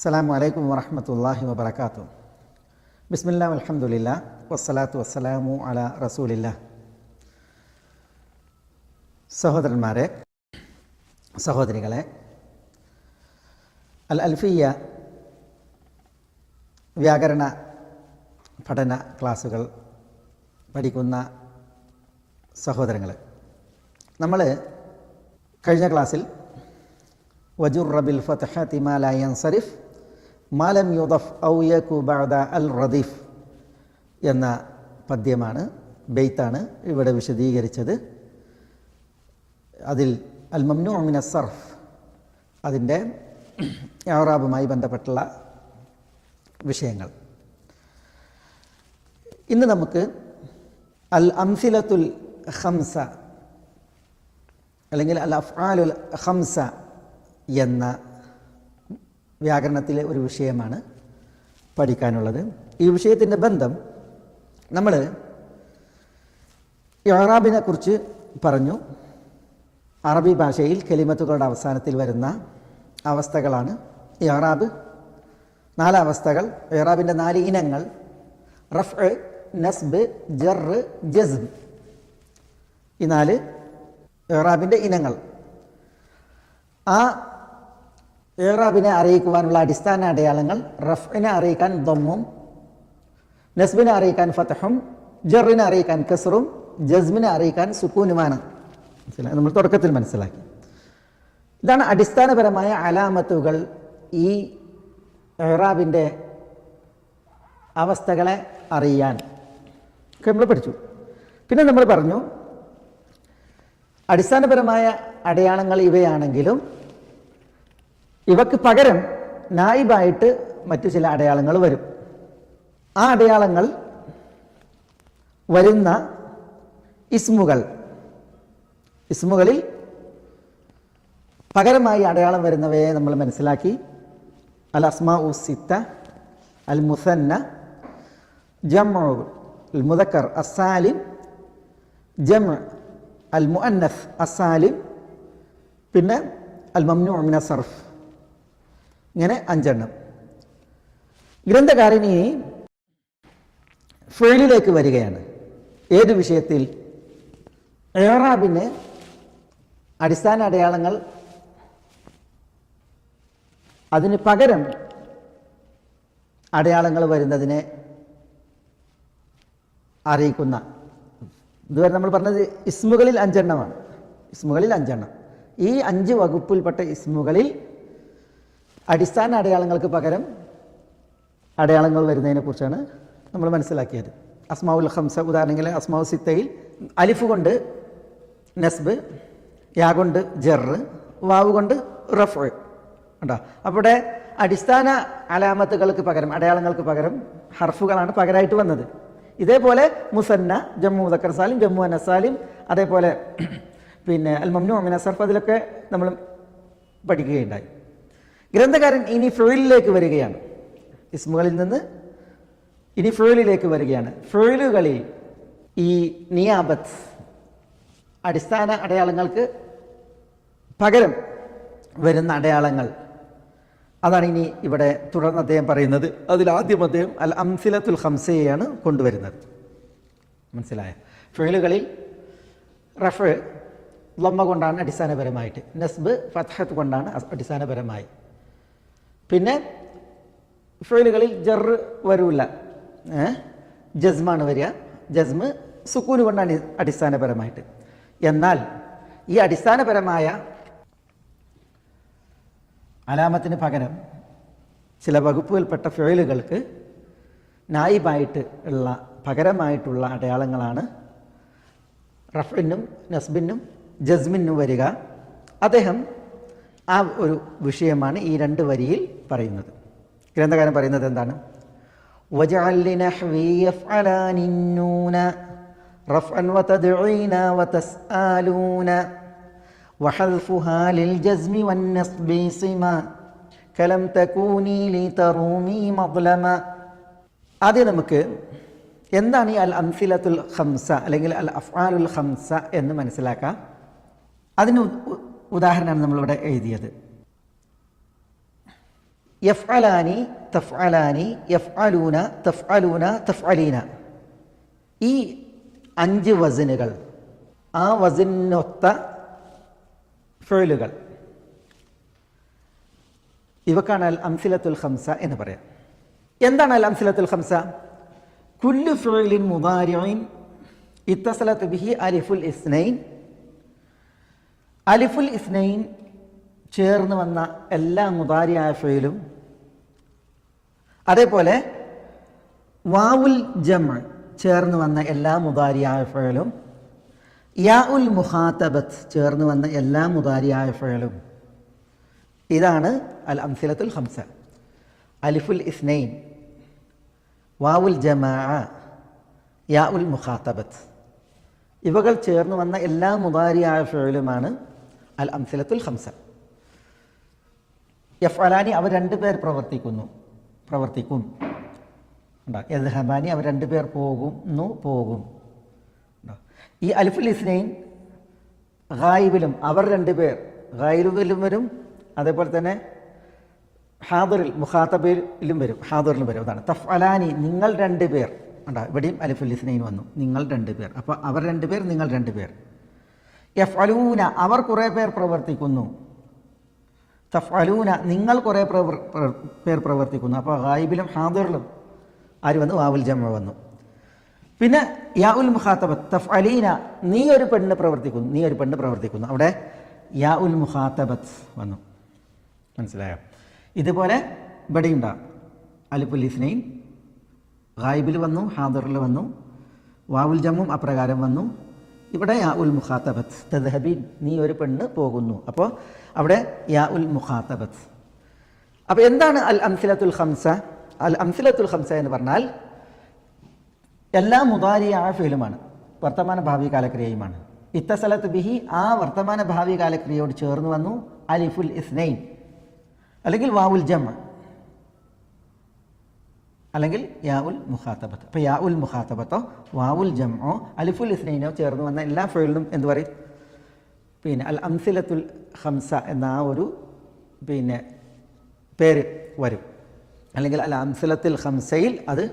അസ്സലാമു അലൈക്കും വറഹ്മത്തുള്ളാഹി വബറകാതുഹു. ബിസ്മില്ലാ വൽഹംദുലില്ലാ വസ്സലാത്തു വസ്സലാമു അലാ റസൂലില്ലാ. സഹോദരന്മാരെ, സഹോദരികളെ, അൽ അൽഫിയ വ്യാകരണ പഠന ക്ലാസ്സുകൾ പഠിക്കുന്ന സഹോദരങ്ങൾ, നമ്മൾ കഴിഞ്ഞ ക്ലാസ്സിൽ വജുറ ബിൽ ഫത്ഹതി മാ ലാ യൻസരിഫ് മാ ലം യുദഫ് ഔ യകു ബഅദ അൽ റദീഫ് എന്ന പദ്യമാണ്, ബെയ്ത്താണ് ഇവിടെ വിശദീകരിച്ചത്. അതിൽ അൽ മംനൂ മിന സർഫ്, അതിൻ്റെ ഇഅ്റാബുമായി ബന്ധപ്പെട്ടുള്ള വിഷയങ്ങൾ. ഇന്ന് നമുക്ക് അൽ അംസിലത്തുൽ ഖംസ അല്ലെങ്കിൽ അൽ അഫ്ആലുൽ ഖംസ എന്ന വ്യാകരണത്തിലെ ഒരു വിഷയമാണ് പഠിക്കാനുള്ളത്. ഈ വിഷയത്തിൻ്റെ ബന്ധം, നമ്മൾ ഇഅ്റാബിനെ കുറിച്ച് പറഞ്ഞു. അറബി ഭാഷയിൽ കലിമത്തുകളുടെ അവസാനത്തിൽ വരുന്ന അവസ്ഥകളാണ് ഇഅ്റാബ്. 4 അവസ്ഥകൾ, ഇഅ്റാബിൻ്റെ 4 ഇനങ്ങൾ: റഫ്അ്, നസ്ബ്, ജർറ്, ജസ്ം. ഈ 4 ഇഅ്റാബിൻ്റെ ഇനങ്ങൾ. ആ ഇഅ്റാബിനെ അറിയിക്കുവാനുള്ള അടിസ്ഥാന അടയാളങ്ങൾ: റഫ്ഇനെ അറിയിക്കാൻ ദമ്മും, നസ്ബിനെ അറിയിക്കാൻ ഫത്ഹും, ജർറിനെ അറിയിക്കാൻ കസ്റും, ജസ്മിനെ അറിയിക്കാൻ സുക്കൂനുമാണ്. നമ്മൾ തുടക്കത്തിൽ മനസ്സിലാക്കി. ഇതാണ് അടിസ്ഥാനപരമായ അലാമത്തുകൾ ഈ ഇഅ്റാബിൻ്റെ അവസ്ഥകളെ അറിയാൻ നമ്മൾ പഠിച്ചു. പിന്നെ നമ്മൾ പറഞ്ഞു, അടിസ്ഥാനപരമായ അടയാളങ്ങൾ ഇവയാണെങ്കിലും ഇവക്ക് പകരം നായിബായിട്ട് മറ്റു ചില അടയാളങ്ങൾ വരും. ആ അടയാളങ്ങൾ വരുന്ന ഇസ്മുകളിൽ പകരമായി അടയാളം വരുന്നവയെ നമ്മൾ മനസ്സിലാക്കി. അൽ അസ്മാഉ സിത്ത, അൽ മുസന്ന, ജംഉ അൽ മുദക്കർ അസ്സാലിം, ജംഉ അൽ മുഅന്നസ് അസ്സാലിം, പിന്നെ അൽ മംനൂ മിന സർഫ്. ഇങ്ങനെ 5 എണ്ണം. ഗ്രന്ഥകാരൻ ഇനി ഫിഅലിലേക്ക് വരികയാണ്. ഏത് വിഷയത്തിൽ? ഇഅ്റാബിന് അടിസ്ഥാന അടയാളങ്ങൾ അതിന് പകരം അടയാളങ്ങൾ വരുന്നതിനെ അറിയിക്കുന്ന. ഇതുവരെ നമ്മൾ പറഞ്ഞത് ഇസ്മുകളിൽ 5 എണ്ണമാണ്. ഇസ്മുകളിൽ 5 എണ്ണം. ഈ 5 വകുപ്പിൽപ്പെട്ട ഇസ്മുകളിൽ അടിസ്ഥാന അടയാളങ്ങൾക്ക് പകരം അടയാളങ്ങൾ വരുന്നതിനെ കുറിച്ചാണ് നമ്മൾ മനസ്സിലാക്കിയത്. അസ്മാഉൽ ഖംസ, ഉദാഹരണങ്ങൾ അസ്മാഉ സിത്തയിൽ അലിഫ് കൊണ്ട് നസ്ബ്, യാ കൊണ്ട് ജർറ്, വാവ് കൊണ്ട് റഫ്ഉ ഉണ്ടോ. അവിടെ അടിസ്ഥാന അലാമത്തുകൾക്ക് പകരം, അടയാളങ്ങൾക്ക് പകരം ഹർഫുകളാണ് പകരമായിട്ട് വന്നത്. ഇതേപോലെ മുസന്ന, ജമ്മു മുദക്കർ സാലിം, ജമ്മു അനസ് സാലിം, അതേപോലെ പിന്നെ അൽ മംനൂ മിന സർഫ്, അതിലൊക്കെ നമ്മൾ പഠിക്കുകയുണ്ടായി. ഗ്രന്ഥകാരൻ ഇനി ഫിഅലിലേക്ക് വരികയാണ്. ഇസ്മുകളിൽ നിന്ന് ഇനി ഫിഅലിലേക്ക് വരികയാണ്. ഫിഅലുകളിൽ ഈ നിയാബത്ത്, അടിസ്ഥാന അടയാളങ്ങൾക്ക് പകരം വരുന്ന അടയാളങ്ങൾ, അതാണ് ഇനി ഇവിടെ തുടർന്ന് അദ്ദേഹം പറയുന്നത്. അതിലാദ്യം അദ്ദേഹം അൽ അംസിലത്തുൽ ഖംസയെയാണ് കൊണ്ടുവരുന്നത്. മനസ്സിലായ? ഫിഅലുകളിൽ റഫ്അ് ലമ്മ കൊണ്ടാണ് അടിസ്ഥാനപരമായിട്ട്, നസ്ബ് ഫത്ഹത്ത് കൊണ്ടാണ് അടിസ്ഥാനപരമായി. പിന്നെ ഫിഅലുകളിൽ ജർറ് വരൂല, ജസ്മാണ് വരിക. ജസ്മ് സുക്കൂന് കൊണ്ടാണ് അടിസ്ഥാനപരമായിട്ട്. എന്നാൽ ഈ അടിസ്ഥാനപരമായ അലാമത്തിന് പകരം ചില വകുപ്പുകൾപ്പെട്ട ഫിഅലുകൾക്ക് നായിബായിട്ട് ഉള്ള, പകരമായിട്ടുള്ള അടയാളങ്ങളാണ് റഫ്ഇനും നസ്ബിനും ജസ്മിനും വരിക. അദ്ദേഹം ആ ഒരു വിഷയമാണ് ഈ 2 വരിയിൽ പറയുന്നത്. ഗ്രന്ഥകാരൻ പറയുന്നത് എന്താണ്? വജഅൽ ലിനഹ്വി യഫ്അലാനി നൂന റഫ്അൻ വതദ്ഈന വതസ്ആലൂന വഹദ്ഫുഹാ ലിൽ ജസ്മി വന്നസ്ബി സിമ കലം തകൂനി ലിതറൂമി മദ്ലമ. ആദ്യം നമുക്ക് എന്താണ് ഈ അൽ അംസിലത്തുൽ ഖംസ അല്ലെങ്കിൽ അൽ അഫ്ആലുൽ ഖംസ എന്ന് മനസ്സിലാക്കാം. അതിന് ഉദാഹരണമാണ് നമ്മളിവിടെ എഴുതിയത്. യഫ്അലാനി, തഫ്അലാനി, യഫ്അലൂന, തഫ്അലൂന, തഫ്അലീന, ഈ 5 വസനുകൾ, ആ വസനൊത്ത ഫിഅലുകൾ, ഇവക്കാണ് അൽ അംസിലത്തുൽ ഖംസ എന്ന് പറയാം. എന്താണ് അൽ അംസിലത്തുൽ ഖംസ? കുല്ലു ഫിഅലിൻ മുദാരിഇൻ ഇത്തസലത് ബിഹി അലിഫുൽ ഇസ്നൈൻ, അലിഫുൽ ഇസ്നൈൻ ചേർന്ന് വന്ന എല്ലാ മുദാരിയായ ഫിഅലും, അതേപോലെ വാവുൽ ജംഅ് ചേർന്ന് വന്ന എല്ലാ മുദാരിയായ ഫിഅലും, യാ ഉൽ മുഖാതബത്ത് ചേർന്ന് വന്ന എല്ലാ മുദാരിയായ ഫിഅലും. ഇതാണ് അൽ അംസിലത്തുൽ ഖംസ. അലിഫുൽ ഇസ്നൈൻ, വാവുൽ ജമാഅ, യാ ഉൽ മുഖാതബത്ത്, ഇവകൾ ചേർന്ന് വന്ന എല്ലാ മുദാരിയായ ഫിഅലുമാണ് അൽ അംസിലത്തുൽ ഖംസ. യഫ്അലാനി അവർ 2 പേർ പ്രവർത്തിക്കും. യദ്ഹബാനി അവർ 2 പേർ പോകും. ഈ അലിഫുൽ ഇസ്നൈൻ ഗായിബിലും അവർ 2 പേർ ഗായിബിലും വരും, അതേപോലെ തന്നെ ഹാദിറിൽ മുഖാതബിലും വരും, ഹാദിറിലും വരും. അതാണ് തഫ്അലാനി, നിങ്ങൾ 2 പേർ. ഇവിടെയും അലിഫുൽ ഇസ്നൈൻ വന്നു, നിങ്ങൾ 2 പേർ. അപ്പോൾ അവർ 2 പേർ, നിങ്ങൾ 2 പേർ. യഫ്അലൂന അവർ കുറേ പേർ പ്രവർത്തിക്കുന്നു. തഫ്അലൂന നിങ്ങൾ കുറേ പേർ പ്രവർത്തിക്കുന്നു. അപ്പോൾ ഗായിബിലും ഹാദിറിലും ആര് വന്നു? വാവുൽ ജംഅ വന്നു. പിന്നെ യാ ഉൽ മുഖാതബത്ത്, തഫ്അലീന നീ ഒരു പെണ്ണ് പ്രവർത്തിക്കുന്നു. അവിടെ യാ ഉൽ മുഖാതബത്ത് വന്നു. മനസ്സിലായോ? ഇതുപോലെ ഇവിടെയുണ്ടാകും. അലിഫുൽ ഇസ്നൈൻ ഗായിബിൽ വന്നു, ഹാദിറിൽ വന്നു, വാവുൽ ജംഉം അപ്രകാരം വന്നു. ഇവിടെ യാ ഉൽ മുഖാതബത്ത്, തദ്ഹബീൻ നീ ഒരു പെണ്ണ് പോകുന്നു. അപ്പോൾ അവിടെ യാ ഉൽ മുഖാതബത്ത്. അപ്പോൾ എന്താണ് അൽ അംസിലത്തുൽ ഖംസ? അൽ അംസിലത്തുൽ ഖംസ എന്ന് പറഞ്ഞാൽ എല്ലാ മുദാരിയായ ഫിഅലുമാണ്, വർത്തമാന ഭാവി കാലക്രിയയുമാണ്. ഇത്തസലത്ത് ബിഹി ആ വർത്തമാന ഭാവി കാലക്രിയയോട് ചേർന്ന് വന്നു അലിഫുൽ ഇസ്നൈൻ, അല്ലെങ്കിൽ വാവുൽ ജംഅ്, അല്ലെങ്കിൽ യാ ഉൽ മുഖാതബത്ത്. അപ്പോൾ യാ ഉൽ മുഖാതബത്തോ വാവുൽ ജംഅോ അലിഫുൽ ഇസ്നൈനോ ചേർന്ന് വന്ന എല്ലാ ഫിഅലിനും എന്ത് പറയും? പിന്നെ അൽ അംസിലത്തുൽ ഖംസ എന്ന ആ ഒരു പേര് വരും, അല്ലെങ്കിൽ അൽ അംസിലത്തുൽ ഖംസയിൽ അത്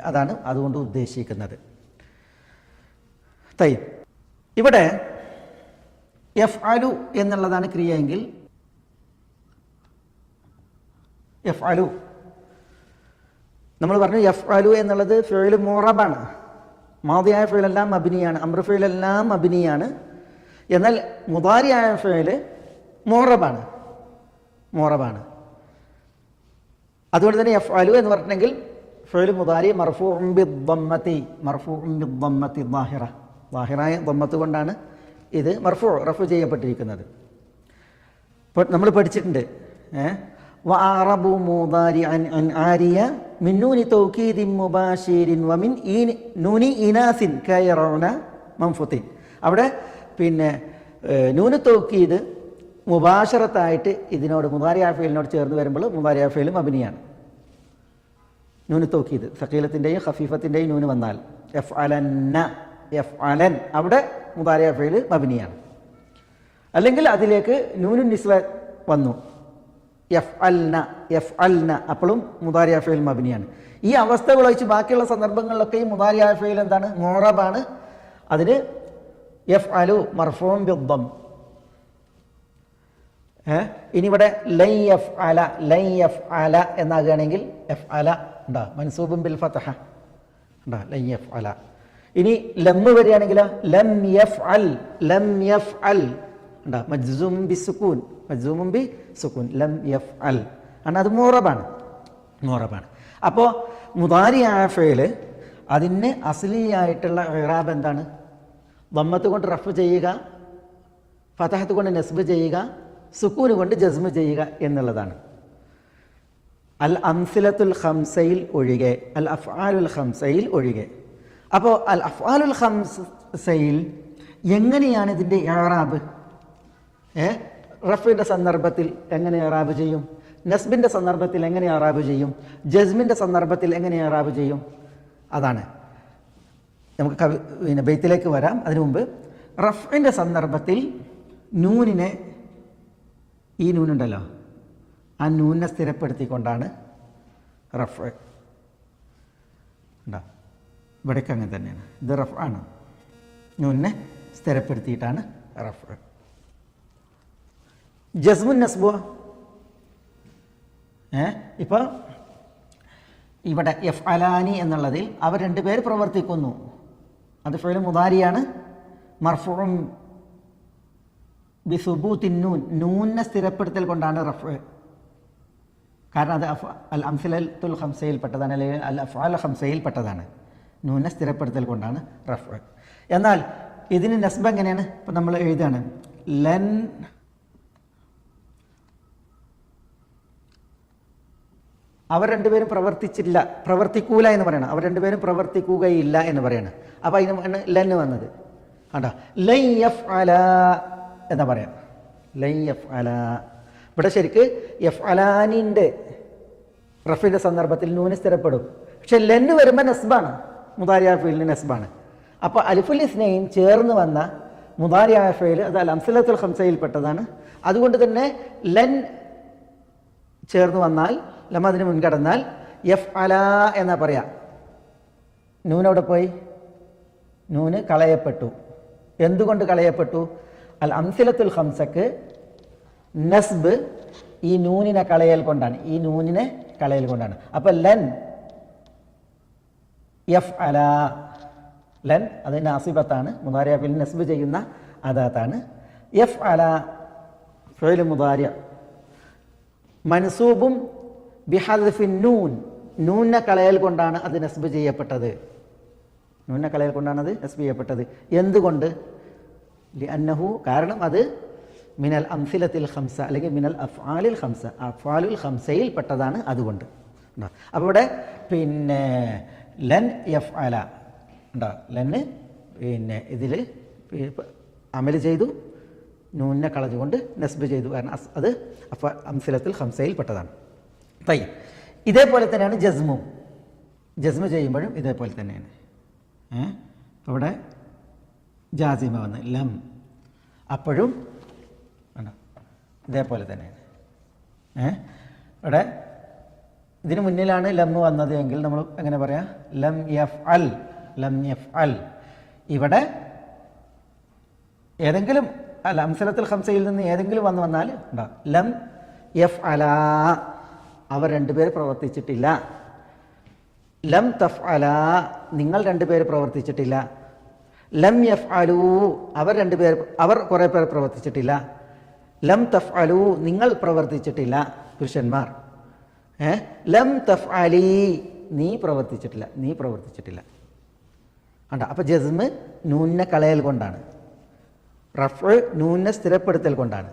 അതാണ് അതുകൊണ്ട് ഉദ്ദേശിക്കുന്നത്. ഇവിടെ യഫ്അലു എന്നുള്ളതാണ് ക്രിയയെങ്കിൽ യഫ്അലു നമ്മൾ പറഞ്ഞു യഫ്അലു എന്നുള്ളത് ഫിഅൽ മുറബാണ്. മാദിയായ ഫിഅലെല്ലാം മബ്നിയാണ്, അംർ ഫിഅലെല്ലാം മബ്നിയാണ്. എന്നാൽ മുദാരിയായ ഫിഅൽ മുറബാണ്. അതുകൊണ്ട് തന്നെ യഫ്അലു എന്ന് പറഞ്ഞിട്ടുണ്ടെങ്കിൽ ഫിഅൽ മുദാരി മർഫൂഉൻ ബിദ്ദമ്മത്തി ളാഹിറായ ദമ്മത്ത് കൊണ്ടാണ് ഇത് റഫു ചെയ്യപ്പെട്ടിരിക്കുന്നത്. ഇപ്പോൾ നമ്മൾ പഠിച്ചിട്ടുണ്ട് വഅറബു മുദാരിഅൻ അൻ ആരിയ മിൻ നൂനി തൗകീദിൻ മുബാശിരിൻ വമിൻ നൂനി ഇനാസിൻ കയറൗന മൻഫുത്തിൻ. അവിടെ നൂന് തൗകീദ് മുബാശറത്തായിട്ട് ഇതിനോട് മുദാരിഅ ഫിഅലിനോട് ചേർന്ന് വരുമ്പോൾ മുദാരിഅ ഫിഅൽ മബ്നിയാണ്. നൂന് തൗകീദ് സഖീലത്തിൻ്റെയും ഖഫീഫത്തിൻ്റെയും നൂന് വന്നാൽ യഫ്അലൻ അവിടെ മുദാരിഅ ഫിഅൽ മബ്നിയാണ്. അല്ലെങ്കിൽ അതിലേക്ക് നൂനുൻ നിസ്വ വന്നു യഫ്അൽന അപ്പോഴും മുദാരിഅ ഫിഅൽ മബ്നിയാണ്. ഈ അവസ്ഥകൾ ഒഴിച്ച് ബാക്കിയുള്ള സന്ദർഭങ്ങളിലൊക്കെ ഈ മുദാരിഅ ഫിഅൽ എന്താണ്? മുഅറബാണ്. അതിന് യഫ്അലു മർഫൂഉൻ ബിദ്ദം. ഇനി ഇവിടെ ലൻ യഫ്അല എന്നാകുകയാണെങ്കിൽ യഫ്അല ഉണ്ടാ മൻസൂബുൻ ബിൽ ഫത്ഹ ഉണ്ടാ ലൻ യഫ്അല. ഇനി ലമ്മ് വരികയാണെങ്കിലോ ലം യഫ്അൽ ഉണ്ടാ മജ്സൂമുൻ ബിസ്സുകൂൻ ലം യഫ്അൽ ആണ്. അത് മുഅറബാണ്. അപ്പോൾ മുദാരിഅ ഫിഅൽ അതിന് അസ്ലിയായിട്ടുള്ള ഇറാബ് എന്താണ്? ദമ്മത്ത് കൊണ്ട് റഫ് ചെയ്യുക, ഫതഹത്ത് കൊണ്ട് നസ്ബ് ചെയ്യുക, സുക്കൂന് കൊണ്ട് ജസ്മ് ചെയ്യുക എന്നുള്ളതാണ്. അൽ അംസിലത്തുൽ ഖംസയിൽ ഒഴികെ, അൽ അഫ്ആലുൽ ഖംസയിൽ ഒഴികെ. അപ്പോൾ അൽ അഫ്ആലുൽ ഖംസയിൽ എങ്ങനെയാണ് ഇതിൻ്റെ ഇറാബ്? റഫിൻ്റെ സന്ദർഭത്തിൽ എങ്ങനെ ഇറാബ് ചെയ്യും? നസ്ബിൻ്റെ സന്ദർഭത്തിൽ എങ്ങനെ ഇറാബ് ചെയ്യും? ജസ്മിൻ്റെ സന്ദർഭത്തിൽ എങ്ങനെ ഇറാബ് ചെയ്യും? അതാണ് നമുക്ക് ബൈത്തിലേക്ക് വരാം. അതിനു മുമ്പ് റഫിൻ്റെ സന്ദർഭത്തിൽ നൂനിനെ, ഈ നൂനുണ്ടല്ലോ ആ നൂനെ സ്ഥിരപ്പെടുത്തിക്കൊണ്ടാണ് റഫ്. ഉണ്ടോ? ഇവിടേക്ക് അങ്ങനെ തന്നെയാണ്. ഇത് റഫ് ആണ്. നൂനെ സ്ഥിരപ്പെടുത്തിയിട്ടാണ് റഫ്. ജസ്മുൻ നസ്ബോ ഇപ്പോൾ ഇവിടെ എഫ് അലാനി എന്നുള്ളതിൽ അവർ രണ്ടുപേർ പ്രവർത്തിക്കുന്നു. അത് ഫിഅ്ൽ മുദാരിയാണ്. മർഫൂഉൻ ബിസുബൂത്തിൻ നൂൻ, നൂനെ സ്ഥിരപ്പെടുത്തൽ കൊണ്ടാണ് റഫ്. കാരണം അത് അൽ അംസിലത്തുൽ ഖംസയിൽ പെട്ടതാണ്, അല്ലെങ്കിൽ അൽ അഫ്ആൽ ഖംസയിൽ പെട്ടതാണ്. നൂനെ സ്ഥിരപ്പെടുത്തൽ കൊണ്ടാണ് റഫ്. എന്നാൽ ഇതിന് നസ്ബ് എങ്ങനെയാണ്? ഇപ്പം നമ്മൾ എഴുതാണ് ലൻ അവർ രണ്ടുപേരും പ്രവർത്തിക്കൂല എന്ന് പറയണം. അവർ രണ്ടുപേരും പ്രവർത്തിക്കുകയില്ല എന്ന് പറയണം. അപ്പോൾ അതിന് ലൻ വന്നത് കണ്ടോ? ലൻ യഫ്അല എന്നാ പറയാം. ലൻ യഫ്അല. ഇവിടെ ശരിക്ക് യഫ്അലാനിൻ്റെ റഫിൻ്റെ സന്ദർഭത്തിൽ നൂന് സ്ഥിരപ്പെടും. പക്ഷെ ലന്ന് വരുമ്പോൾ നസ്ബാണ്, മുദാരിയായ ഫീലിന് നസ്ബാണ്. അപ്പോൾ അലിഫുൽ ഇസ്നൈൻ ചേർന്ന് വന്ന മുദാരിയായ ഫീൽ അത് അൽ അംസലത്തുൽ ഖംസയിൽ പെട്ടതാണ്. അതുകൊണ്ട് തന്നെ ലൻ ചേർന്ന് വന്നാൽ, ലം അതിന് മുൻകടന്നാൽ യഫ്അല എന്നാ പറയാം. നൂനവിടെ പോയി, നൂന് കളയപ്പെട്ടു. എന്തുകൊണ്ട് കളയപ്പെട്ടു? അൽ അംസലത്തുൽ ഖംസക്ക് നസ്ബ് ഈ നൂനിനെ കളയൽ കൊണ്ടാണ്. ഈ നൂനിനെ കളയൽ കൊണ്ടാണ്. അപ്പം ലൻ യഫ്അല, ലൻ അത് നാസിബത്താണ്, മുദാരിഅ ഫിൽ നസ്ബ് ചെയ്യുന്ന അദാത്താണ്. യഫ്അല ഫിഅ്ൽ മുദാരിഅ മൻസൂബും ബിഹദ്ഫിൻ നൂൻ, നൂനെ കളയൽ കൊണ്ടാണ് അത് നസ്ബ് ചെയ്യപ്പെട്ടത്. നൂനെ കളയൽ കൊണ്ടാണ് അത് നസ്ബ് ചെയ്യപ്പെട്ടത്. എന്തുകൊണ്ട്? ലിഅന്നഹു, കാരണം അത് മിനൽ അംസിലത്തിൽ ഖംസ അല്ലെങ്കിൽ മിനൽ അഫ്ആലിൽ ഖംസ, അഫ്ആലുൽ ഖംസയിൽ പെട്ടതാണ്. അതുകൊണ്ട് അപ്പോൾ ഇവിടെ പിന്നെ ലൻ യഫ്അല ഉണ്ടോ? ലന്ന് പിന്നെ ഇതിൽ അമൽ ചെയ്തു, നൂനെ കളഞ്ഞുകൊണ്ട് നസ്ബ് ചെയ്തു. കാരണം അത് അംസിലത്തുൽ ഖംസയിൽ പെട്ടതാണ്. തയ്യ്. ഇതേപോലെ തന്നെയാണ് ജസ്മും. ജസ്മ് ചെയ്യുമ്പോഴും ഇതേപോലെ തന്നെയാണ്. അപ്പോൾ ഇവിടെ ജാസിമ വന്ന് ലം, അപ്പോഴും ഇതേപോലെ തന്നെയാണ്. ഇവിടെ ഇതിന് മുന്നിലാണ് ലം വന്നത് എങ്കിൽ നമ്മൾ എങ്ങനെ പറയാം? ലം യഫ്അൽ, ലം യഫ്അൽ. ഇവിടെ ഏതെങ്കിലും അല്ല അംസലത്തുൽ ഖംസയിൽ നിന്ന് ഏതെങ്കിലും വന്നാൽ ഉണ്ടാവും. ലം യഫ്അല, അവർ രണ്ടുപേർ പ്രവർത്തിച്ചിട്ടില്ല. ലം തഫ്അല, നിങ്ങൾ രണ്ടുപേർ പ്രവർത്തിച്ചിട്ടില്ല. ലം യഫ്അലു, അവർ കുറേ പേർ പ്രവർത്തിച്ചിട്ടില്ല. ലം തഫ്അലു, നിങ്ങൾ പ്രവർത്തിച്ചിട്ടില്ല, പുരുഷന്മാർ. ലം തഫ്അലി, നീ പ്രവർത്തിച്ചിട്ടില്ല, നീ പ്രവർത്തിച്ചിട്ടില്ല. കണ്ടോ? അപ്പോൾ ജസ്മ് നൂനെ കളയൽ കൊണ്ടാണ്, റഫ് നൂനെ സ്ഥിരപ്പെടുത്തൽ കൊണ്ടാണ്,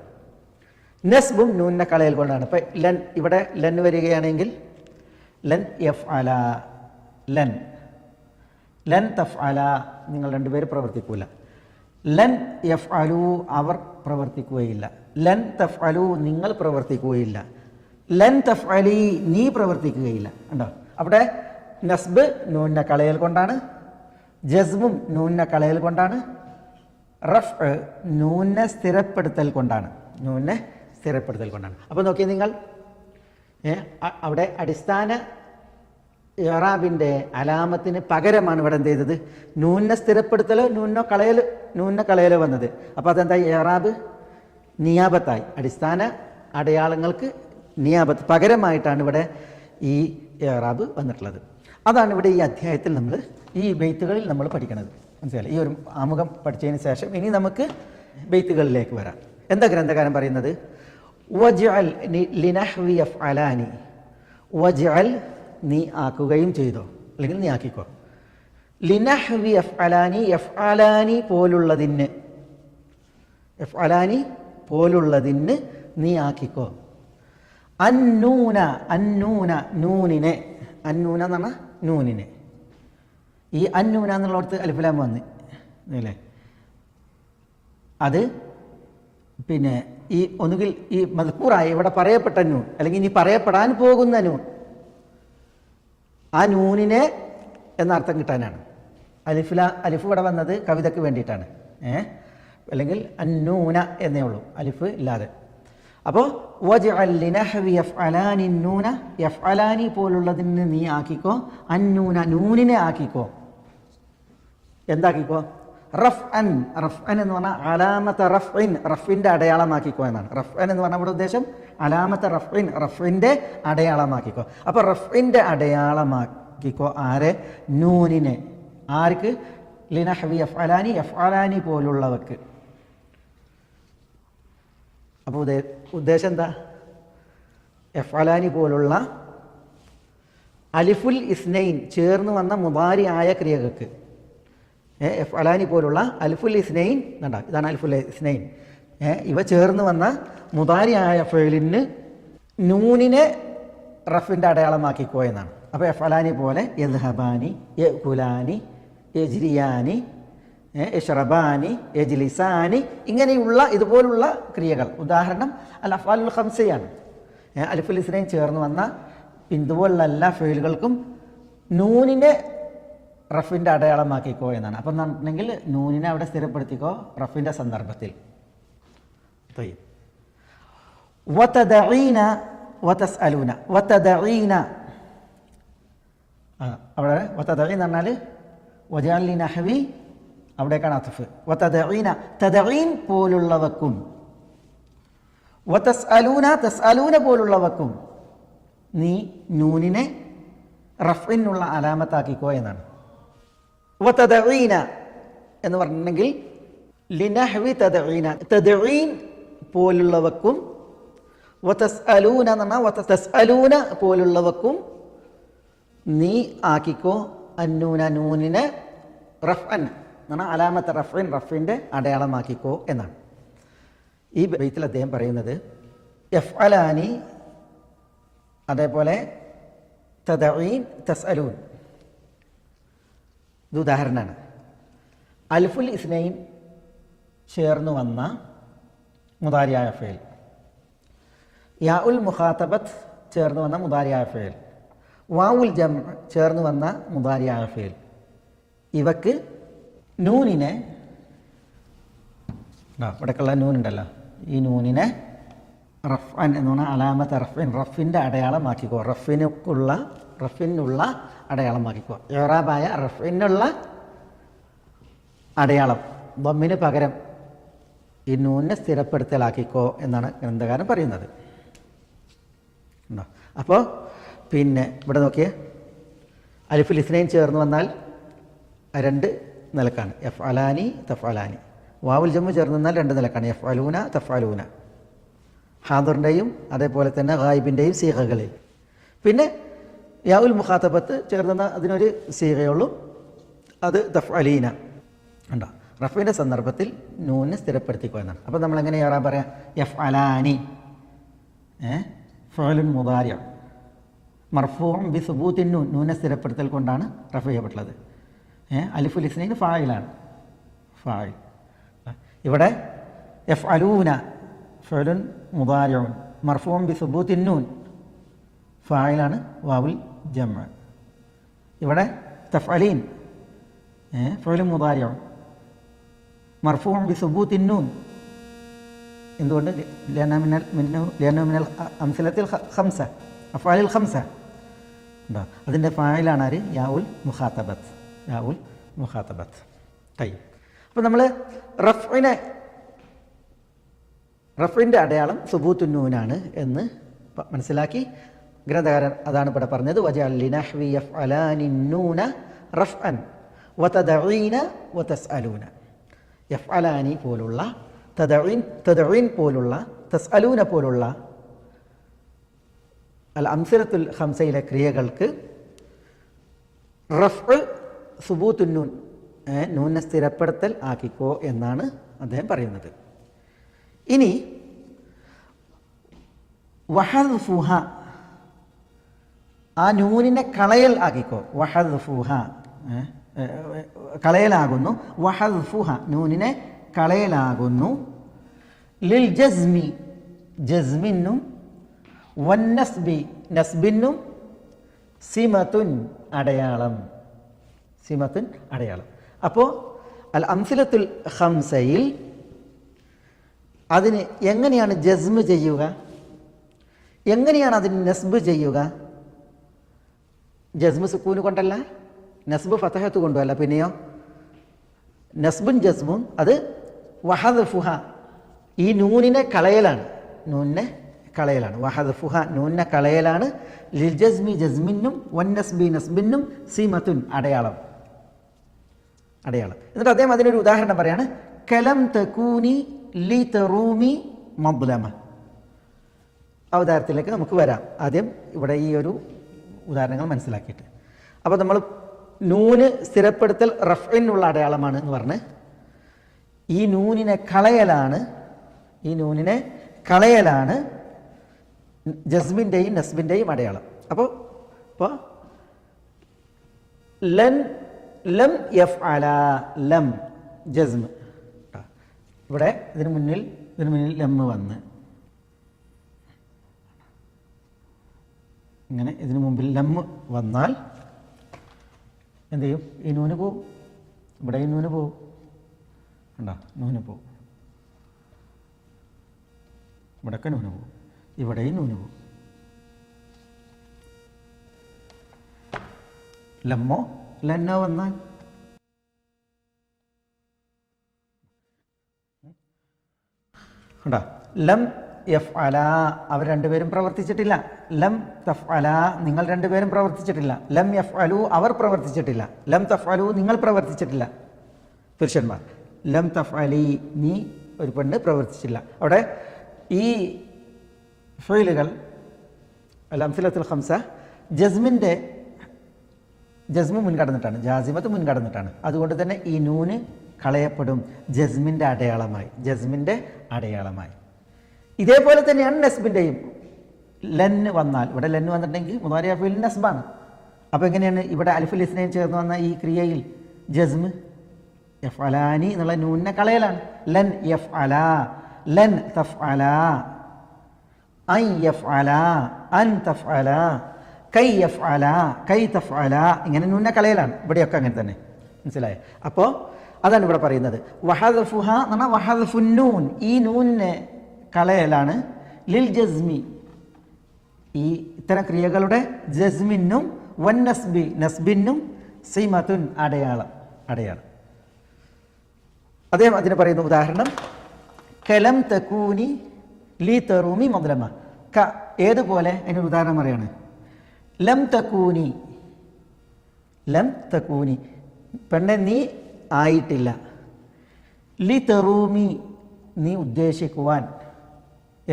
നസ്ബും നൂനെ കളയൽ കൊണ്ടാണ്. ഇപ്പം ലൻ, ഇവിടെ ലൻ വരികയാണെങ്കിൽ ലൻ യഫ്അല, ലൻ ലൻ തഫ്അല, നിങ്ങൾ രണ്ടുപേരും പ്രവർത്തിക്കൂല. ലൻ യഫ്അലു, അവർ പ്രവർത്തിക്കുകയില്ല. ലൻ തഫ്അലു, നിങ്ങൾ പ്രവർത്തിക്കുകയില്ല. ലൻ തഫ്അലി, നീ പ്രവർത്തിക്കുകയില്ല. ഉണ്ടോ? അവിടെ നസ്ബ് നൂനെ കളയൽ കൊണ്ടാണ്, ജസ്മും നൂനെ കളയൽ കൊണ്ടാണ്, റഫ് നൂനെ സ്ഥിരപ്പെടുത്തൽ കൊണ്ടാണ്, നൂനെ സ്ഥിരപ്പെടുത്തൽ കൊണ്ടാണ്. അപ്പോൾ നോക്കിയാൽ നിങ്ങൾ അവിടെ അടിസ്ഥാന ഇറാബിൻ്റെ അലാമത്തിന് പകരമാണ് ഇവിടെ എന്ത് ചെയ്തത്? നൂനെ സ്ഥിരപ്പെടുത്തലോ നൂനെ കളയലോ വന്നത്. അപ്പോൾ അതെന്തായി? ഇറാബ് നിയാബത്തായി. അടിസ്ഥാന അടയാളങ്ങൾക്ക് നിയാബത്ത് പകരമായിട്ടാണ് ഇവിടെ ഈ ഇറാബ് വന്നിട്ടുള്ളത്. അതാണ് ഇവിടെ ഈ അധ്യായത്തിൽ നമ്മൾ ഈ ബെയ്ത്തുകളിൽ നമ്മൾ പഠിക്കുന്നത്. മനസ്സിലായി? ഈ ഒരു ആമുഖം പഠിച്ചതിന് ശേഷം ഇനി നമുക്ക് ബെയ്ത്തുകളിലേക്ക് വരാം. എന്താ ഗ്രന്ഥകാരൻ പറയുന്നത്? വജ്അൽ ലിനഹ്വി യഫ്അലാനി, വജ്അൽ നീ ആക്കുകയും ചെയ്തോ, അല്ലെങ്കിൽ നീ ആക്കിക്കോ. ലിനഹ്വി യഫ്അലാനി, യഫ്അലാനി പോലുള്ളതിന്, യഫ്അലാനി പോലുള്ളതിന് നീ ആക്കിക്കോ. അന്നൂന, അന്നൂന നൂനിനെ, അന്നൂന എന്ന് പറഞ്ഞാൽ നൂനിനെ. ഈ അന്നൂന എന്നുള്ളടത്ത് അലിഫ്ലാം വന്ന് അല്ലേ? അത് പിന്നെ ഈ ഒന്നുകിൽ ഈ മദ്കൂറായി ഇവിടെ പറയപ്പെട്ട നൂൻ, അല്ലെങ്കിൽ ഇനി പറയപ്പെടാൻ പോകുന്ന നൂൻ, ആ നൂനിനെ എന്നർത്ഥം കിട്ടാനാണ്. അലിഫ് ഇവിടെ വന്നത് കവിതയ്ക്ക് വേണ്ടിയിട്ടാണ്. അല്ലെങ്കിൽ അന്നൂന എന്നേ ഉള്ളൂ, അലിഫ് ഇല്ലാതെ. അപ്പോൾ വജ്അൽ ലിനഹ്വി യഫ്അലാനി നൂന, യഫ്അലാനി പോലുള്ളതിന് നീ ആക്കിക്കോ അന്നൂന, നൂനിനെ ആക്കിക്കോ. എന്താക്കിക്കോ? റഫ്അൻ. റഫ്അൻ എന്ന് പറഞ്ഞാൽ അലാമത്ത റഫ്ഇൻ, റഫിൻ്റെ അടയാളമാക്കിക്കോ എന്നാണ്. റഫ്അൻ എന്ന് പറഞ്ഞാൽ ഇവിടെ ഉദ്ദേശം അലാമത്ത റഫ്ഇൻ, റഫിൻ്റെ അടയാളമാക്കിക്കോ. അപ്പോൾ റഫിൻ്റെ അടയാളമാക്കിക്കോ ആരെ? നൂനിനെ. ആർക്ക്? ലിനഹ്വി യഫ്അലാനി, യഫ്അലാനി പോലുള്ളവർക്ക്. അപ്പോൾ ഉദ്ദേശം എന്താ? യഫ്അലാനി പോലുള്ള അലിഫുൽ ഇസ്നൈൻ ചേർന്ന് വന്ന മുദാരി ആയ ക്രിയകൾക്ക്, യഫ്അലാനി പോലുള്ള അലിഫുൽ ഇസ്നൈൻ കണ്ട, ഇതാണ് അലിഫുൽ ഇസ്നൈൻ, ഇവ ചേർന്ന് വന്ന മുദാരി ആയ ഫെയിലിന് നൂനിനെ റഫിൻ്റെ അടയാളമാക്കിക്കോ എന്നാണ്. അപ്പോൾ യഫ്അലാനി പോലെ യദ്ഹബാനി, യഅ്കുലാനി, യജ്രിയാനി, യശ്റബാനി, യജ്ലിസാനി, ഇങ്ങനെയുള്ള ഇതുപോലുള്ള ക്രിയകൾ. ഉദാഹരണം അൽ അഫ്ആലുൽ ഖംസയാണ്. അലിഫുൽ ഇസ്നൈൻ ചേർന്ന് വന്ന ഇതുപോലുള്ള എല്ലാ ഫെയിലുകൾക്കും നൂനിനെ റഫിൻ്റെ അടയാളമാക്കിക്കോ എന്നാണ്. അപ്പം എന്നുണ്ടെങ്കിൽ നൂനിനെ അവിടെ സ്ഥിരപ്പെടുത്തിക്കോ റഫിൻ്റെ സന്ദർഭത്തിൽ. വതദഈന വതസ്അലൂന, വതദഈന അവിടെ വതദഈന എന്ന് പറഞ്ഞാൽ വജഅൽ ലിനഹ്വി, അവിടേക്കാണ് അത്ഫ്. വതദഈന, തദഈൻ പോലുള്ളവക്കും, വതസ്അലൂന, തസ്അലൂന പോലുള്ളവക്കും നീ നൂനിനെ റഫിനുള്ള അലാമത്താക്കിക്കോ എന്നാണ്. വതദഈന എന്ന് പറഞ്ഞിട്ടുണ്ടെങ്കിൽ ലിനഹ്വി തദഈന, തദഈൻ പോലുള്ളവക്കും, വതസ്അലൂന എന്ന് പറഞ്ഞാൽ തസ്അലൂന പോലുള്ളവക്കും നീ ആക്കിക്കോ അന്നൂന, നൂനിനെ റഫ്അൻ എന്ന് പറഞ്ഞാൽ അലാമത്ത് റഫ്ഇൻ, റഫിൻ്റെ അടയാളമാക്കിക്കോ എന്നാണ്. ഈ ബൈത്തിൽ അദ്ദേഹം പറയുന്നത് യഫ്അലാനി, അതേപോലെ തദഈൻ, തസ്അലൂൻ, ഇത് ഉദാഹരണമാണ്. അൽഫുൽ ഇസ്നൈൻ ചേർന്ന് വന്ന മുദാരിയായ ഫെയിൽ, യാ ഉൽ മുഖാത്തബത്ത് ചേർന്ന് വന്ന മുദാരിയായ ഫെയിൽ, വാവുൽ ജം ചേർന്ന് വന്ന മുദാരിയായ ഫെയിൽ, ഇവക്ക് നൂനിനെ, ഇവിടേക്കുള്ള നൂനുണ്ടല്ലോ, ഈ നൂനിനെ റഫ്അൻ എന്ന് പറഞ്ഞാൽ അലാമത്ത് റഫ്ഇൻ, റഫിൻ്റെ അടയാളമാക്കിക്കോ, റഫിനുള്ള അടയാളമാക്കിക്കോ. ഇറാബായ റഫിനുള്ള അടയാളം ദമ്മിന് പകരം ഈ നൂനിനെ സ്ഥിരപ്പെടുത്തലാക്കിക്കോ എന്നാണ് ഗ്രന്ഥകാരൻ പറയുന്നത്. അപ്പോൾ പിന്നെ ഇവിടെ നോക്കിയേ, അലിഫുൽ ഇസ്നൈൻ ചേർന്ന് വന്നാൽ രണ്ട് നിലക്കാണ്, യഫ്അലാനി, തഫ്അലാനി. വാവുൽ ജമ്മു ചേർന്ന് വന്നാൽ രണ്ട് നിലക്കാണ്, യഫ്അലൂന, തഫ്അലൂന, ഹാദിറിൻ്റെയും അതേപോലെ തന്നെ ഗായിബിൻ്റെയും സീഗകളിൽ. പിന്നെ യാ ഉൽ മുഖാത്തബത്ത് ചേർന്ന അതിനൊരു സീഗയുള്ളൂ, അത് തഫ്അലീന ഉണ്ടോ. റഫിൻ്റെ സന്ദർഭത്തിൽ നൂനെ സ്ഥിരപ്പെടുത്തിക്കോ എന്നാണ്. അപ്പോൾ നമ്മളെങ്ങനെ യാറാ പറയാം? യഫ്അലാനി ഫഅലുൻ മുദാരി മർഫൂഉൻ ബി സുബൂത്തിൻ നൂൻ, നൂനെ സ്ഥിരപ്പെടുത്തൽ കൊണ്ടാണ് റഫ് ചെയ്യപ്പെട്ടുള്ളത്. അലിഫുൽ ഇസ്നൈൻ ഫായിലാണ്, ഫായിൽ. ഇവിടെ യഫ്അലൂന ഫഅലുൻ മുദാരിഉൻ മർഫൂഉൻ ബി സുബൂത്തിൻ നൂൻ, ഫായിലാണ് വാവുൽ ജംഅ. ഇവിടെ തഫ്അലീൻ ഫഅലുൻ മുദാരിഉൻ മർഫൂഉൻ ബി സുബൂത്തിൻ നൂൻ. എന്തുകൊണ്ട്? ലിഅന്നഹു മിനൽ അംസലത്തിൽ ഖംസ, അഫ്ആലിൽ ഖംസ ഉണ്ടോ. അതിൻ്റെ ഫായിലാണ് ആര്? യാഉൽ മുഖാത്തബത്ത്, യാഉൽ മുഖാത്തബത്ത്. തയ്യിബ്. അപ്പോൾ നമ്മൾ റഫിൻ്റെ അടയാളം സുബൂത്തുൻ നൂനാണ് എന്ന് മനസ്സിലാക്കി. ഗ്രന്ഥകാരൻ അതാണ് ഇവിടെ പറഞ്ഞത്, വജഅൽ ലിനഹ്വി യഫ്അലാനി നൂന റഫ്അൻ വതദഈന വതസ്അലൂന. യഫ്അലാനി പോലുള്ള, തദഈൻ പോലുള്ള, തസ്അലൂന പോലുള്ള അൽ അംസലത്തുൽ ഖംസയിലെ ക്രിയകൾക്ക് റഫ്അ് സുബൂത്തുൻ നൂൻ, നൂനെ സ്ഥിരപ്പെടുത്തൽ ആക്കിക്കോ എന്നാണ് അദ്ദേഹം പറയുന്നത്. ഇനി വഹദ്ഫുഹ, ആ നൂനിനെ കളയൽ ആക്കിക്കോ. വഹദ്ഫുഹ കളയലാകുന്നു, വഹദ്ഫുഹ നൂനിനെ കളയലാകുന്നു. ലിൽ ജസ്മി ജസ്മിനും വന്നസ്ബി നസ്ബിനും സിമത്തുൻ അടയാളം, സിമത്തുൻ അടയാളം. അപ്പോൾ അൽ അംസിലത്തുൽ ഖംസയിൽ അതിന് എങ്ങനെയാണ് ജസ്മ് ചെയ്യുക, എങ്ങനെയാണ് അതിന് നസ്ബ് ചെയ്യുക? ജസ്മ് സുക്കൂന് കൊണ്ടല്ല, നസ്ബ് ഫതഹത്ത് കൊണ്ടുമല്ല. പിന്നെയോ നസ്ബുൻ ജസ്മുൻ, അത് വഹദ്ഫുഹ, ഈ നൂനിനെ കളയലാണ്, നൂനിനെ കളയലാണ്. വഹദ്ഫുഹ, നൂനിനെ കളയലാണ്. ലിൽ ജസ്മി ജസ്മിനും വൻ നസ്ബി നസ്ബിനും സീമത്തുൻ, അടയാളം. എന്നിട്ട് അദ്ദേഹം അതിനൊരു ഉദാഹരണം പറയാണ്, കലം തകൂനി ലി തറൂമി മദ്ലമ. ആ ഉദാഹരണത്തിലേക്ക് നമുക്ക് വരാം. ആദ്യം ഇവിടെ ഈ ഒരു ഉദാഹരണങ്ങൾ മനസ്സിലാക്കിയിട്ട്. അപ്പോൾ നമ്മൾ നൂന് സ്ഥിരപ്പെടുത്തൽ റഫ്ഇനുള്ള അടയാളമാണ് എന്ന് പറഞ്ഞ് ഈ നൂനിനെ കളയലാണ് ജസ്മിൻ്റെയും നസ്ബിൻ്റെയും അടയാളം. അപ്പോൾ ലം യഫ്അല, ലം ജസ്മ്. ഇവിടെ ഇതിന് മുന്നിൽ ലം വന്ന്, ഇങ്ങനെ ഇതിന് മുമ്പിൽ ലം വന്നാൽ എന്ത് ചെയ്യും? ഈ നൂന് പോവും, ഇവിടെ ഈ നൂന് പോവും, ഉണ്ടോ? നൂന് പോവും, ഇവിടെയൊക്കെ നൂന് പോവും, ഇവിടെയും നൂന് പോവും. ലമ്മോ ലന്നോ വന്നാൽ ഉണ്ടോ? ലം യഫ്അല, അവർ രണ്ടുപേരും പ്രവർത്തിച്ചിട്ടില്ല. ലം തഫ്അല, നിങ്ങൾ രണ്ടുപേരും പ്രവർത്തിച്ചിട്ടില്ല. ലം യഫ്അലു, അവർ പ്രവർത്തിച്ചിട്ടില്ല. ലം തഫ്അലു, നിങ്ങൾ പ്രവർത്തിച്ചിട്ടില്ല, പുരുഷന്മാർ. ലം തഫ്അലി, നീ ഒരു പെണ്ണ് പ്രവർത്തിച്ചില്ല. അവിടെ ഈ ഫീലുകൾ അൽ-അംസിലത്തുൽ ഖംസ ജസ്മ് മുൻകടന്നിട്ടാണ്, ജാസിമത്ത് മുൻകടന്നിട്ടാണ്. അതുകൊണ്ട് തന്നെ ഈ നൂന് കളയപ്പെടും ജസ്മിൻ്റെ അടയാളമായി. ഇതേപോലെ തന്നെയാണ് നസ്ബിൻ്റെയും. ലന്ന് വന്നാൽ, ഇവിടെ ലന്ന് വന്നിട്ടുണ്ടെങ്കിൽ മുദാരി ഫീൽ നസ്ബാണ്. അപ്പോൾ എങ്ങനെയാണ് ഇവിടെ അലിഫുൽ ഇസ്നൈൻ ചേർന്ന് വന്ന ഈ ക്രിയയിൽ ജസ്മ്? യഫ്അലാനി എന്നുള്ള നൂനിനെ കളയലാണ്. ലൻ യഫ്അല, ലൻ തഫ്അല, അൻ യഫ്അല, അൻ തഫ്അല, കൈ യഫ്അല, കൈ തഫ്അല, ഇങ്ങനെ നൂനിനെ കളയലാണ്. ഇവിടെയൊക്കെ അങ്ങനെ തന്നെ, മനസ്സിലായോ? അപ്പോൾ അതാണ് ഇവിടെ പറയുന്നത്. വഹദ്ഫുഹ എന്ന് പറഞ്ഞാൽ വഹദ്ഫുൻ നൂൻ, ഈ നൂനിനെ കളയലാണ്. ലിൽ ജസ്മി, ഈ ഇത്തരം ക്രിയകളുടെ ജസ്മിനും വൻ നസ്ബിനും സീമത്തുൻ, അടയാളം. അദ്ദേഹം അതിന് പറയുന്ന ഉദാഹരണം കലം തകൂനി ലി തറൂമി മദ്ലമ. ഏതുപോലെ അതിനൊരു ഉദാഹരണം പറയാണ്. ലം തകൂനി, പെണ്ണെ നീ ആയിട്ടില്ല. ലി തറൂമി, നീ ഉദ്ദേശിക്കുവാൻ.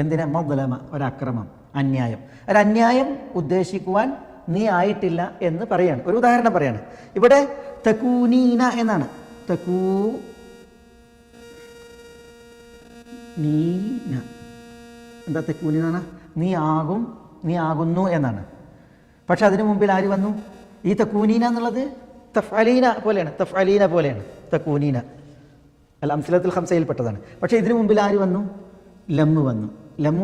എന്തിനാ? മദ്ലമ, ഒരക്രമം, അന്യായം. ഒരന്യായം ഉദ്ദേശിക്കുവാൻ നീ ആയിട്ടില്ല എന്ന് പറയാണ്. ഒരു ഉദാഹരണം പറയാണ്. ഇവിടെ തകൂനീന എന്നാണ്. തകൂനീന എന്താ? തകൂനീന നീ ആകുന്നു എന്നാണ്. പക്ഷെ അതിനു മുമ്പിൽ ആര് വന്നു? ഈ തകൂനീന എന്നുള്ളത് തഫ്അലീന പോലെയാണ്. തകൂനീന അൽ-അംസിലത്തുൽ ഖംസയിൽപ്പെട്ടതാണ്. പക്ഷേ ഇതിനു മുമ്പിൽ ആര് വന്നു? ലമ്മ്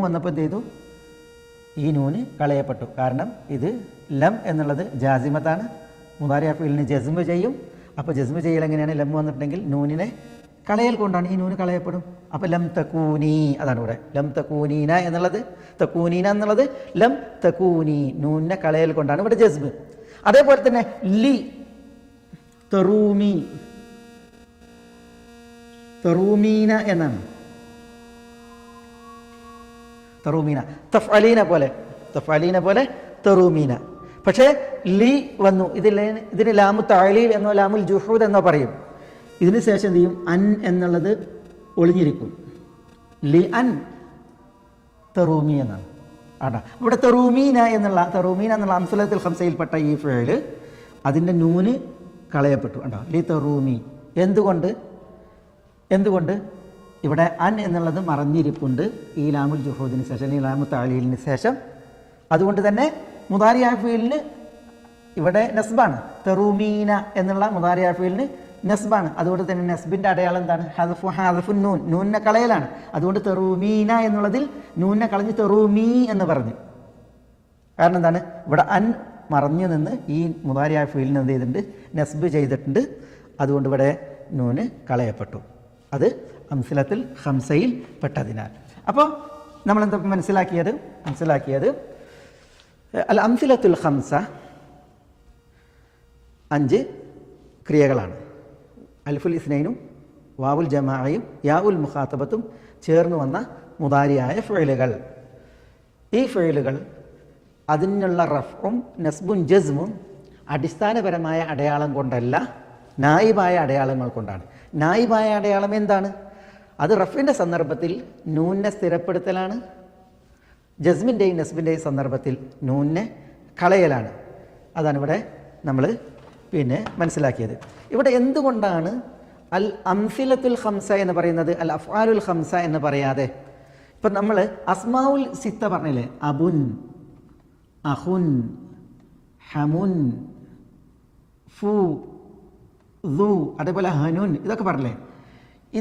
വന്നപ്പോൾ എന്ത് ചെയ്തു? ഈ നൂന് കളയപ്പെട്ടു. കാരണം ഇത് ലം എന്നുള്ളത് ജാസിമത്താണ്. മുദാരി ഫീലിന് ജസ്മ് ചെയ്യും. അപ്പോൾ ജസ്മ് ചെയ്യൽ എങ്ങനെയാണ്? ലം വന്നിട്ടുണ്ടെങ്കിൽ നൂനിനെ കളയൽ കൊണ്ടാണ് ഈ നൂന് കളയപ്പെടും. അപ്പോൾ ലം തകൂനി, അതാണ് ഇവിടെ ലം തകൂനീന എന്നുള്ളത്. ലം തകൂനി, നൂനിനെ കളയൽ കൊണ്ടാണ് ഇവിടെ ജസ്മ്. അതേപോലെ തന്നെ ലി തറൂമീന എന്നാണ്. തഫ്അലീന പോലെ തറൂമീന. പക്ഷേ ലി വന്നു, ഇതിന് ലാമു തഅലീൽ എന്നോ ലാമുൽ ജുഹൂദ് എന്നോ പറയും. ഇതിന് ശേഷം എന്ത് ചെയ്യും? അൻ എന്നുള്ളത് ഒളിഞ്ഞിരിക്കും. ലി അൻ തറൂമി എന്നാണ്. ഇവിടെ തറൂമീന എന്നുള്ള അംസലത്തുൽ ഖംസയിൽപ്പെട്ട ഈ ഫിഅൽ, അതിൻ്റെ നൂന് കളയപ്പെട്ടു. ലി തറൂമി. എന്തുകൊണ്ട്? ഇവിടെ അൻ എന്നുള്ളത് മറഞ്ഞിരിപ്പുണ്ട് ഈ ലാമുൽ ജുഹൂദിന് ശേഷം, ഈ ലാമു തഅലീലിന് ശേഷം. അതുകൊണ്ട് തന്നെ മുദാരി ഫീലിന് ഇവിടെ നസ്ബാണ്. തറൂമീന എന്നുള്ള മുദാരി ഫീലിന് നസ്ബാണ്. അതുകൊണ്ട് തന്നെ നസ്ബിൻ്റെ അടയാളം എന്താണ്? ഹദ്ഫുൻ നൂൻ, നൂനിനെ കളയലാണ്. അതുകൊണ്ട് തെറൂമീന എന്നുള്ളതിൽ നൂനിനെ കളഞ്ഞ് തെറൂമീ എന്ന് പറഞ്ഞു. കാരണം എന്താണ്? ഇവിടെ അൻ മറഞ്ഞു നിന്ന് ഈ മുദാരി ഫീലിന് എന്ത് ചെയ്തിട്ടുണ്ട്? നസ്ബ് ചെയ്തിട്ടുണ്ട്. അതുകൊണ്ട് ഇവിടെ നൂന് കളയപ്പെട്ടു. അത് അംസിലത്തുൽ ഖംസയിൽ പെട്ടതിനാൽ. അപ്പോൾ നമ്മളെന്താ മനസ്സിലാക്കിയത് അൽ അംസിലത്തുൽ ഖംസ 5 ക്രിയകളാണ്. അൽഫുൽ ഇസ്നൈനും വാവുൽ ജമാഅയും യാ ഉൽ മുഖാത്തബത്തും ചേർന്ന് വന്ന മുദാരിയായ ഫിഅലുകൾ. ഈ ഫിഅലുകൾ അതിനുള്ള റഫ്ഉം നസ്ബും ജസ്മും അടിസ്ഥാനപരമായ അടയാളം കൊണ്ടല്ല, നായിബായ അടയാളങ്ങൾ കൊണ്ടാണ്. നായിബായ അടയാളം എന്താണ്? അത് റഫിൻ്റെ സന്ദർഭത്തിൽ നൂനെ സ്ഥിരപ്പെടുത്തലാണ്, ജസ്മിൻ്റെയും നസ്ബിൻ്റെയും സന്ദർഭത്തിൽ നൂനെ കളയലാണ്. അതാണ് ഇവിടെ നമ്മൾ മനസ്സിലാക്കിയത്. ഇവിടെ എന്തുകൊണ്ടാണ് അൽ അംസിലത്തുൽ ഖംസ എന്ന് പറയുന്നത് അൽ അഫ്ആലുൽ ഖംസ എന്ന് പറയാതെ? ഇപ്പം നമ്മൾ അസ്മാഉൽ സിത്ത പറഞ്ഞില്ലേ, അബുൻ, അഹുൻ, ഹമുൻ, ഫു, ദു, അതേപോലെ ഹനുൻ, ഇതൊക്കെ പറഞ്ഞില്ലേ?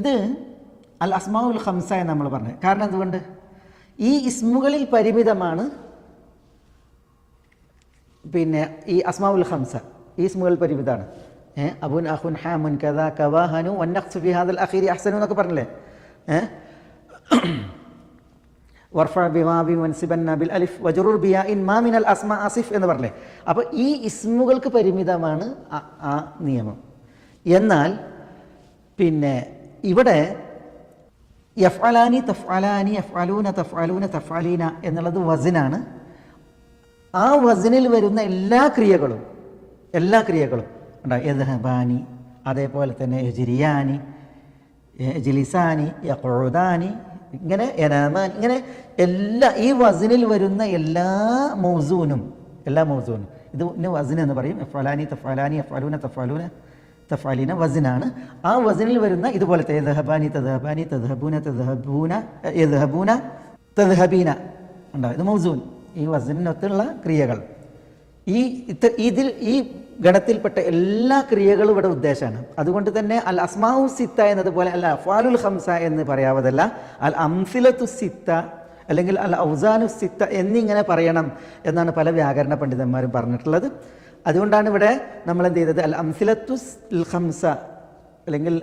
ഇത് അൽ അസ്മാഉൽ ഖംസ എന്ന് നമ്മൾ പറഞ്ഞത്. കാരണം എന്തുകൊണ്ട്? ഈ ഇസ്മുകളിൽ പരിമിതമാണ് ഈ അസ്മാഉൽ ഖംസ. ഈ ഇസ്മുകളിൽ പരിമിതമാണ്. അബുൻ, അഹുൻ, ഹാമുൻ, കദ, കവ, ഹനു, വന്നഖ്സു ഫി ഹാദൽ അഖീരി അഹ്സനു എന്നൊക്കെ പറഞ്ഞില്ലേ? വർഫഅ ബിവാബി വൻസിബന്ന ബിൽ അലിഫ് വജറുർ ബിയാഇൻ മാ മിനൽ അസ്മാ അസിഫ് എന്ന് പറഞ്ഞില്ലേ? അപ്പോൾ ഈ ഇസ്മുകൾക്ക് പരിമിതമാണ് ആ നിയമം. എന്നാൽ ഇവിടെ യഫ്അലാനി, തഫ്അലാനി, യഫ്അലൂന, തഫ്അലൂന, തഫ്അലീന എന്നുള്ളത് വസിനാണ്. ആ വസിനിൽ വരുന്ന എല്ലാ ക്രിയകളും യദ്ഹബാനി, അതേപോലെ തന്നെ യജ്രിയാനി, യജ്ലിസാനി, യഖഉദാനി, ഇങ്ങനെ യനാമാൻ, ഇങ്ങനെ ഈ വസിനിൽ വരുന്ന എല്ലാ മൗസൂനും ഇതിന് വസിൻ എന്ന് പറയും. യഫ്അലാനി, തഫ്അലാനി, യഫ്അലൂന, തഫ്അലൂന, തഫ്അലീന വസിനാണ്. ആ വസിനിൽ വരുന്ന ഇതുപോലത്തെ യദ്ഹബാനി, തദ്ഹബാനി, തദ്ഹബൂന, തദ്ഹബൂന, യദ്ഹബൂന, തദ്ഹബീന ഉണ്ടാവും. ഇത് മൗസൂൻ, ഈ വസിനൊത്തുള്ള ക്രിയകൾ. ഈ ഗണത്തിൽപ്പെട്ട എല്ലാ ക്രിയകളും ഇവിടെ ഉദ്ദേശമാണ്. അതുകൊണ്ട് തന്നെ അൽ അസ്മാഉ സിത്ത എന്നതുപോലെ അൽ അഫ്ആലുൽ ഖംസ എന്ന് പറയാവതല്ല, അൽ അംസിലത്തു സിത്ത അല്ലെങ്കിൽ അൽ ഔസാനു സിത്ത എന്നിങ്ങനെ പറയണം എന്നാണ് പല വ്യാകരണ പണ്ഡിതന്മാരും പറഞ്ഞിട്ടുള്ളത്. അതുകൊണ്ടാണ് ഇവിടെ നമ്മൾ എന്ത് ചെയ്തത് അൽ അംസിലത്തു ഖംസ അല്ലെങ്കിൽ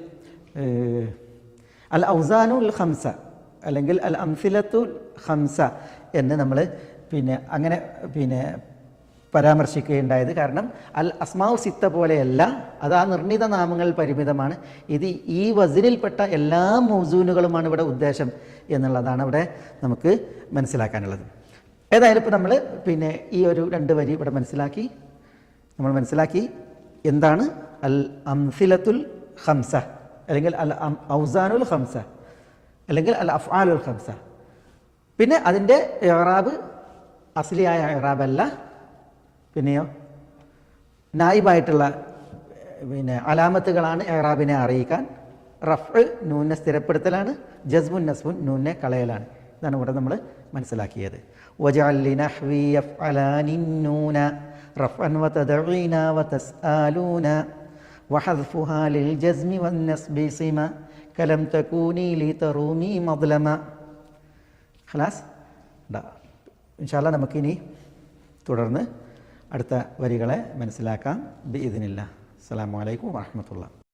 അൽ ഔസാനുൽ ഖംസ അല്ലെങ്കിൽ അൽ അംസിലത്തു ഖംസ എന്ന് നമ്മൾ അങ്ങനെ പരാമർശിക്കുകയുണ്ടായത്. കാരണം അൽ അസ്മാഉ സിത്ത പോലെയല്ല, അത് ആ നിർണിത നാമങ്ങൾ പരിമിതമാണ്. ഇത് ഈ വസിനിൽപ്പെട്ട എല്ലാ മൗസൂനുകളുമാണ് ഇവിടെ ഉദ്ദേശം എന്നുള്ളതാണ് ഇവിടെ നമുക്ക് മനസ്സിലാക്കാനുള്ളത്. ഏതായാലും ഇപ്പോൾ നമ്മൾ ഈ ഒരു 2 വരി ഇവിടെ മനസ്സിലാക്കി എന്താണ് അൽ അംസിലത്തുൽ ഖംസ അല്ലെങ്കിൽ അൽ ഔസാനുൽ ഖംസ അല്ലെങ്കിൽ അൽ അഫ്ആലുൽ ഖംസ. പിന്നെ അതിൻ്റെ ഇഅ്റാബ് അസ്ലിയായ ഇഅ്റാബല്ല, പിന്നെയോ നായിബായിട്ടുള്ള അലാമത്തുകളാണ് ഇഅ്റാബിനെ അറിയിക്കാൻ. റഫ്അ് നൂനെ സ്ഥിരപ്പെടുത്തലാണ്, ജസ്മുൻ നസ്ബുൻ നൂനെ കളയലാണ്. ഇതാണ് ഇവിടെ നമ്മൾ മനസ്സിലാക്കിയത്. വജഅൽ ലിനഹ്വി യഫ്അലാനി നൂന റഫ്അൻ വതദഈന വതസ്ആലൂന വഹദ്ഫുഹാ ലിൽ ജസ്മി വൻ നസ്ബി സിമ കലം തകൂനി ലിതറൂമി മദ്ലമ. ഖലാസ്. ഇൻഷാ അല്ലാഹ് നമുക്കിനി തുടർന്ന് അടുത്ത വരികളെ മനസ്സിലാക്കാം ബിഇദ്നില്ലാഹ്. അസ്സലാമു അലൈക്കും വറഹ്മത്തുള്ളാഹി.